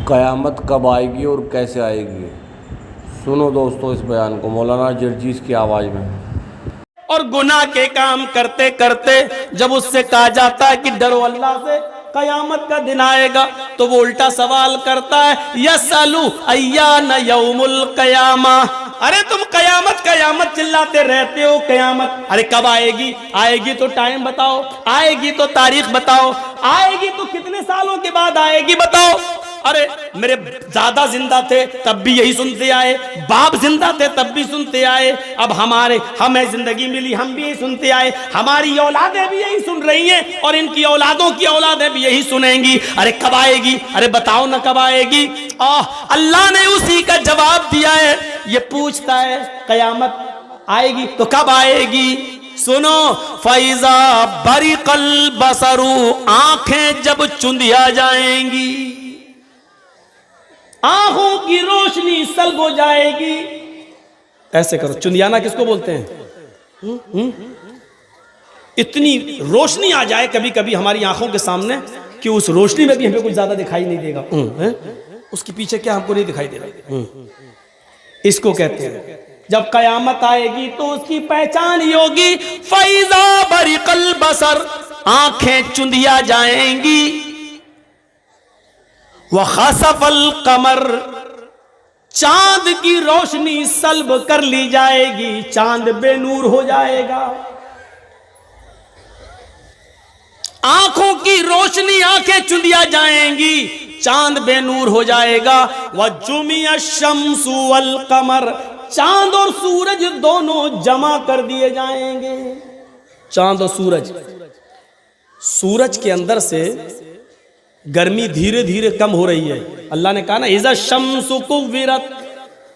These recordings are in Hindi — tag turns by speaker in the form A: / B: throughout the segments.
A: क़यामत कब आएगी और कैसे आएगी? सुनो दोस्तों इस बयान को मौलाना जर्जीस की आवाज़ में।
B: और गुनाह के काम करते करते जब उससे कहा जाता है कि डरो अल्लाह से, कयामत का दिन आएगा, तो वो उल्टा सवाल करता है, यसअलु अय्यान यौमुल क़यामा। अरे तुम कयामत कयामत चिल्लाते रहते हो, कयामत अरे कब आएगी? आएगी तो टाइम बताओ, आएगी तो तारीख बताओ, आएगी तो कितने सालों के बाद आएगी बताओ। अरे मेरे दादा जिंदा थे तब भी यही सुनते आए, बाप जिंदा थे तब भी सुनते आए, अब हमें जिंदगी मिली हम भी यही सुनते आए, हमारी औलादें भी यही सुन रही हैं और इनकी औलादों की औलादें भी यही सुनेंगी। अरे कब आएगी? अरे बताओ ना कब आएगी? अल्लाह ने उसी का जवाब दिया है। ये पूछता है कयामत आएगी तो कब आएगी? सुनो, फैजा बरिकल बसरू, आंखें जब चुंधिया जाएंगी, आंखों की रोशनी सल्ब हो जाएगी। ऐसे करो, चुंधियाना किसको बोलते हैं? इतनी रोशनी आ जाए कभी कभी हमारी आंखों के सामने कि उस रोशनी में भी हमें कुछ ज्यादा दिखाई नहीं देगा। उसके पीछे क्या हमको नहीं दिखाई दे रहा। इसको कहते हैं जब कयामत आएगी तो उसकी पहचान ही होगी, फैजा बरिकल बसर, आंखें चुंधिया जाएंगी, वह खसफल कमर, चांद की रोशनी सल्ब कर ली जाएगी, चांद बेनूर हो जाएगा। आंखों की रोशनी, आंखें चुंधिया जाएंगी, चांद बेनूर हो जाएगा। वह जुमिया शम्सु वल कमर, चांद और सूरज दोनों जमा कर दिए जाएंगे। चांद और सूरज, सूरज के अंदर से गर्मी धीरे धीरे कम हो रही है। अल्लाह ने कहा ना, इज़ा शम्सु कुव्विरत,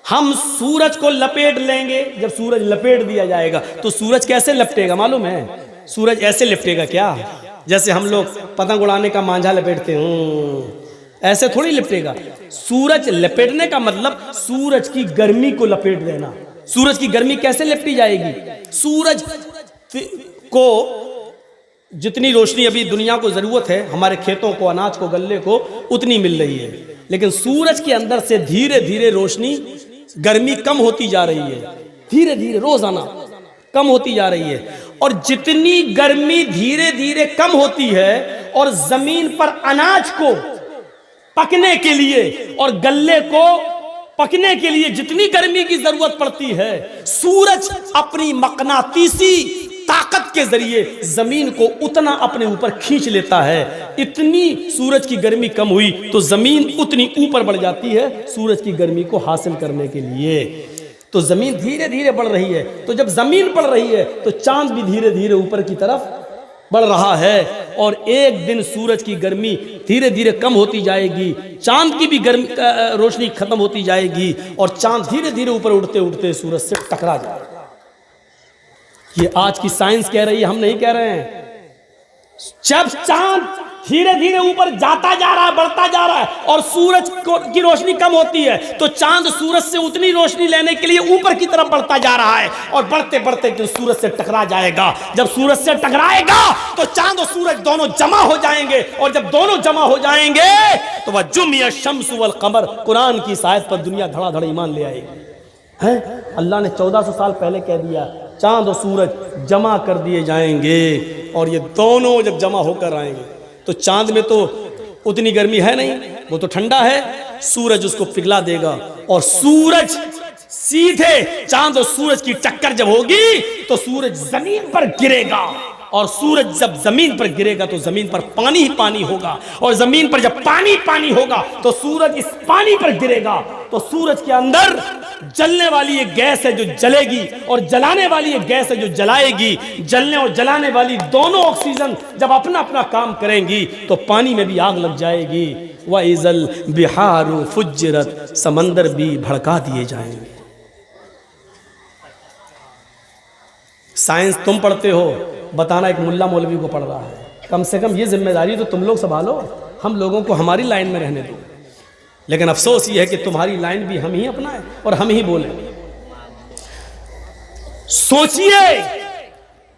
B: हम सूरज को लपेट लेंगे। जब सूरज लपेट दिया जाएगा तो सूरज कैसे लपटेगा मालूम है? सूरज ऐसे लिपटेगा क्या? जैसे हम लोग पतंग उड़ाने का मांझा लपेटते हैं, ऐसे थोड़ी लिपटेगा। सूरज लपेटने का मतलब सूरज की गर्मी को लपेट देना। सूरज की गर्मी कैसे लिपटी जाएगी? सूरज को जितनी रोशनी अभी दुनिया को जरूरत है, हमारे खेतों को, अनाज को, गल्ले को, उतनी मिल रही है, लेकिन सूरज के अंदर से धीरे धीरे रोशनी, गर्मी कम होती जा रही है, धीरे धीरे रोजाना कम होती जा रही है। और जितनी गर्मी धीरे धीरे कम होती है और जमीन पर अनाज को पकने के लिए और गल्ले को पकने के लिए जितनी गर्मी की जरूरत पड़ती है, सूरज अपनी मकनातीसी ताकत के जरिए जमीन को उतना अपने ऊपर खींच लेता है। इतनी सूरज की गर्मी कम हुई तो जमीन उतनी ऊपर बढ़ जाती है सूरज की गर्मी को हासिल करने के लिए। तो जमीन धीरे धीरे बढ़ रही है, तो जब जमीन बढ़ रही है तो चांद भी धीरे धीरे ऊपर की तरफ बढ़ रहा है। और एक दिन सूरज की गर्मी धीरे धीरे कम होती जाएगी, चांद की भी गर्मी रोशनी खत्म होती जाएगी और चांद धीरे धीरे ऊपर उड़ते उड़ते सूरज से टकरा जाएगा। ये आज की साइंस कह रही है, हम नहीं कह रहे हैं। जब चांद धीरे धीरे ऊपर जाता जा रहा है, बढ़ता जा रहा है और सूरज की रोशनी कम होती है, तो चांद सूरज से उतनी रोशनी लेने के लिए ऊपर की तरफ बढ़ता जा रहा है और बढ़ते बढ़ते सूरज से टकरा जाएगा। जब सूरज से टकराएगा तो चांद और सूरज दोनों जमा हो जाएंगे और जब दोनों जमा हो जाएंगे तो वह जुमिया शम्सु वल कमर, कुरान की आयत पर दुनिया धड़ाधड़ ईमान ले आएगी। है अल्लाह ने 1400 साल पहले कह दिया, चांद और सूरज जमा कर दिए जाएंगे और ये दोनों जब जमा होकर आएंगे तो चांद में तो उतनी गर्मी है नहीं, वो तो ठंडा है, सूरज उसको पिघला देगा और सूरज सीधे चांद और सूरज की टक्कर जब होगी तो सूरज जमीन पर गिरेगा और सूरज जब जमीन पर गिरेगा तो जमीन पर पानी ही पानी होगा और जमीन पर जब पानी पानी होगा तो सूरज इस पानी पर गिरेगा तो सूरज के अंदर जलने वाली एक गैस है जो जलेगी और जलाने वाली एक गैस है जो जलाएगी। जलने और जलाने वाली दोनों ऑक्सीजन जब अपना अपना काम करेंगी तो पानी में भी आग लग जाएगी। व इज़ल बिहारु फुज्जिरत, समंदर भी भड़का दिए जाएंगे। साइंस तुम पढ़ते हो, बताना एक मुल्ला मौलवी को पढ़ रहा है। कम से कम ये जिम्मेदारी तो तुम लोग संभालो, हम लोगों को हमारी लाइन में रहने दो। लेकिन अफसोस ये है कि तुम्हारी लाइन भी हम ही अपनाएं और हम ही बोलें। सोचिए,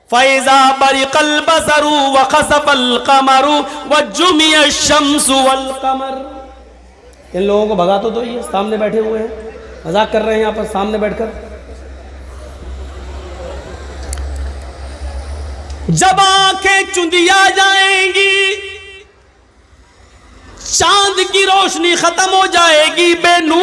B: फैज़ा बरिकल बसरू व खसफल कमरू व जुमिया शम्सु वल कमर, इन लोगों को भगा तो दो, ये सामने बैठे हुए हैं, मजाक कर रहे हैं यहाँ पर सामने बैठकर। जब आंखें चुंदिया जाएंगी, चांद की रोशनी खत्म हो जाएगी, बेनूर